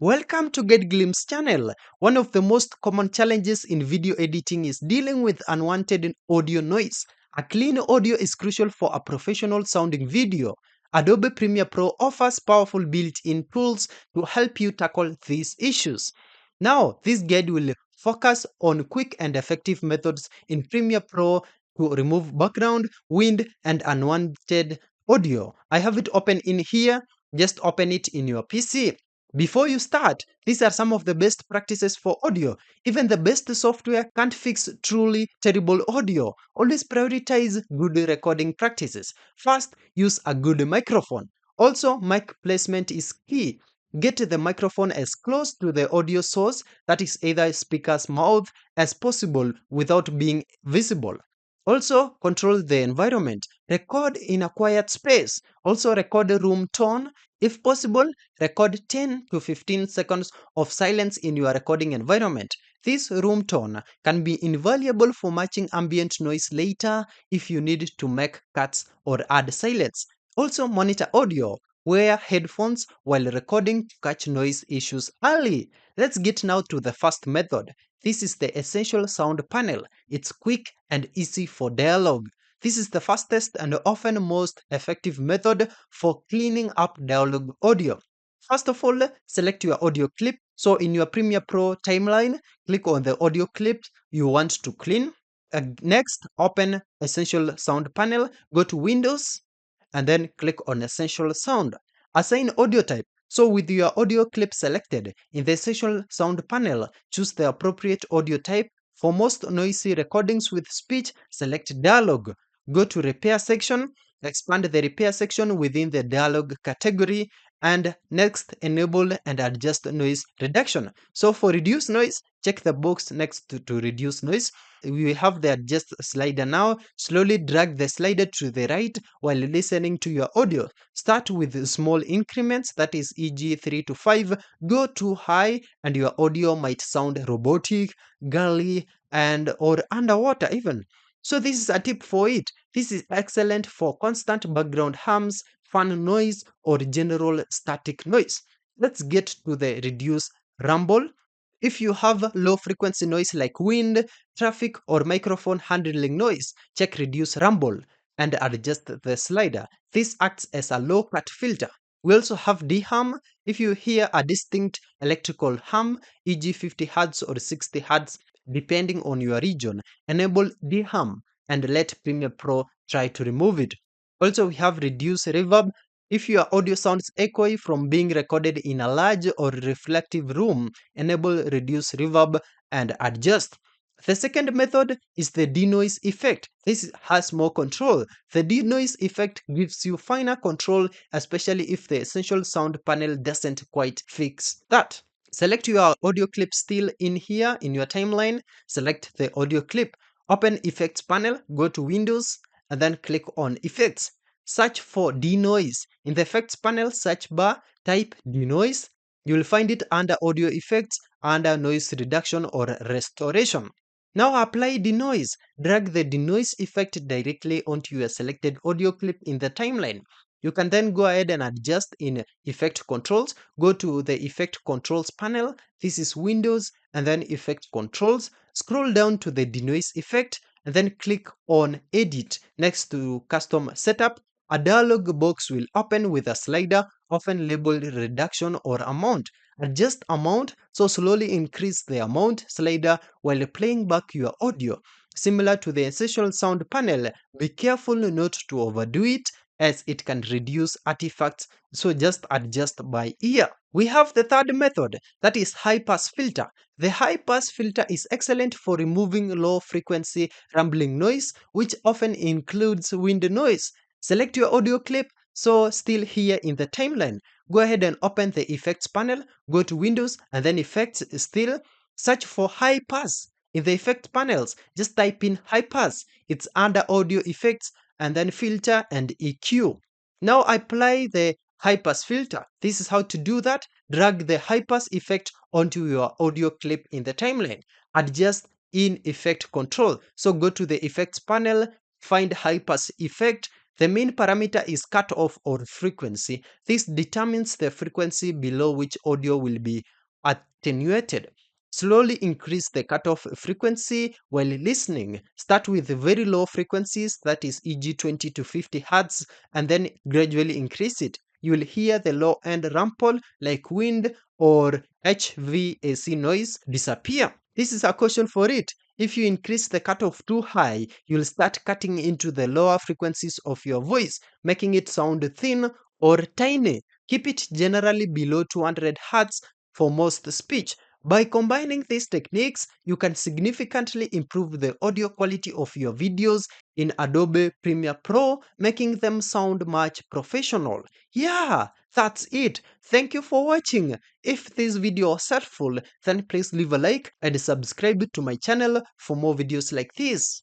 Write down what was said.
Welcome to Get Glimpse channel. One of the most common challenges in video editing is dealing with unwanted audio noise. A clean audio is crucial for a professional sounding video. Adobe Premiere Pro offers powerful built-in tools to help you tackle these issues. Now, this guide will focus on quick and effective methods in Premiere Pro to remove background, wind, and unwanted audio. I have it open in here. Just open it in your PC. Before you start, these are some of the best practices for audio. Even the best software can't fix truly terrible audio. Always prioritize good recording practices. First, use a good microphone. Also, mic placement is key. Get the microphone as close to the audio source, that is either speaker's mouth, as possible without being visible. Also, control the environment. Record in a quiet space. Also, record the room tone. If possible, record 10 to 15 seconds of silence in your recording environment. This room tone can be invaluable for matching ambient noise later if you need to make cuts or add silence. Also, monitor audio. Wear headphones while recording to catch noise issues early. Let's get now to the first method. This is the essential sound panel. It's quick and easy for dialogue. This is the fastest and often most effective method for cleaning up dialogue audio. First of all, select your audio clip. So in your Premiere Pro timeline, click on the audio clip you want to clean. Next, open Essential Sound panel, go to Windows, and then click on Essential Sound. Assign audio type. So with your audio clip selected, in the Essential Sound panel, choose the appropriate audio type. For most noisy recordings with speech, select dialogue. Go to Repair section, expand the Repair section within the dialogue category, and next enable and adjust noise reduction. So for reduce noise, check the box next to reduce noise. We have the adjust slider now. Slowly drag the slider to the right while listening to your audio. Start with small increments, that is e.g. 3 to 5. Go too high and your audio might sound robotic, gurgly, and or underwater even. So this is a tip for it. This is excellent for constant background hums, fan noise, or general static noise. Let's get to the reduce rumble. If you have low frequency noise like wind, traffic, or microphone handling noise, check reduce rumble and adjust the slider. This acts as a low cut filter. We also have DeHum. If you hear a distinct electrical hum, e.g. 50 Hz or 60 Hz, depending on your region, enable DeHum and let Premiere Pro try to remove it. Also, we have reduce reverb. If your audio sounds echoey from being recorded in a large or reflective room, enable reduce reverb and adjust. The second method is the DeNoise effect. This has more control. The DeNoise effect gives you finer control, especially if the essential sound panel doesn't quite fix that. Select your audio clip still in here in your timeline. Select the audio clip. Open Effects panel, go to Windows, and then click on Effects. Search for DeNoise. In the Effects panel search bar, type DeNoise. You will find it under Audio Effects, under Noise Reduction or Restoration. Now apply DeNoise. Drag the DeNoise effect directly onto your selected audio clip in the timeline. You can then go ahead and adjust in Effect Controls. Go to the Effect Controls panel. This is Windows and then Effect Controls. Scroll down to the DeNoise effect and then click on Edit next to Custom Setup. A dialog box will open with a slider often labeled Reduction or Amount. Adjust amount, so slowly increase the amount slider while playing back your audio. Similar to the essential sound panel, be careful not to overdo it as it can reduce artifacts, so just adjust by ear. We have the third method, that is high pass filter. The high pass filter is excellent for removing low frequency rambling noise, which often includes wind noise. Select your audio clip, so still here in the timeline. Go ahead and open the effects panel, go to Windows and then effects still. Search for high pass. In the effect panels, just type in high pass. It's under audio effects and then filter and EQ. Now apply the high pass filter. This is how to do that. Drag the high pass effect onto your audio clip in the timeline. Adjust in effect control. So go to the effects panel, find high pass effect. The main parameter is cutoff or frequency. This determines the frequency below which audio will be attenuated. Slowly increase the cutoff frequency while listening. Start with very low frequencies, that is e.g. 20 to 50 Hz, and then gradually increase it. You will hear the low end rumble like wind or HVAC noise disappear. This is a caution for it. If you increase the cutoff too high, you'll start cutting into the lower frequencies of your voice, making it sound thin or tiny. Keep it generally below 200 Hz for most speech. By combining these techniques, you can significantly improve the audio quality of your videos in Adobe Premiere Pro, making them sound much professional. Yeah, that's it. Thank you for watching. If this video was helpful, then please leave a like and subscribe to my channel for more videos like this.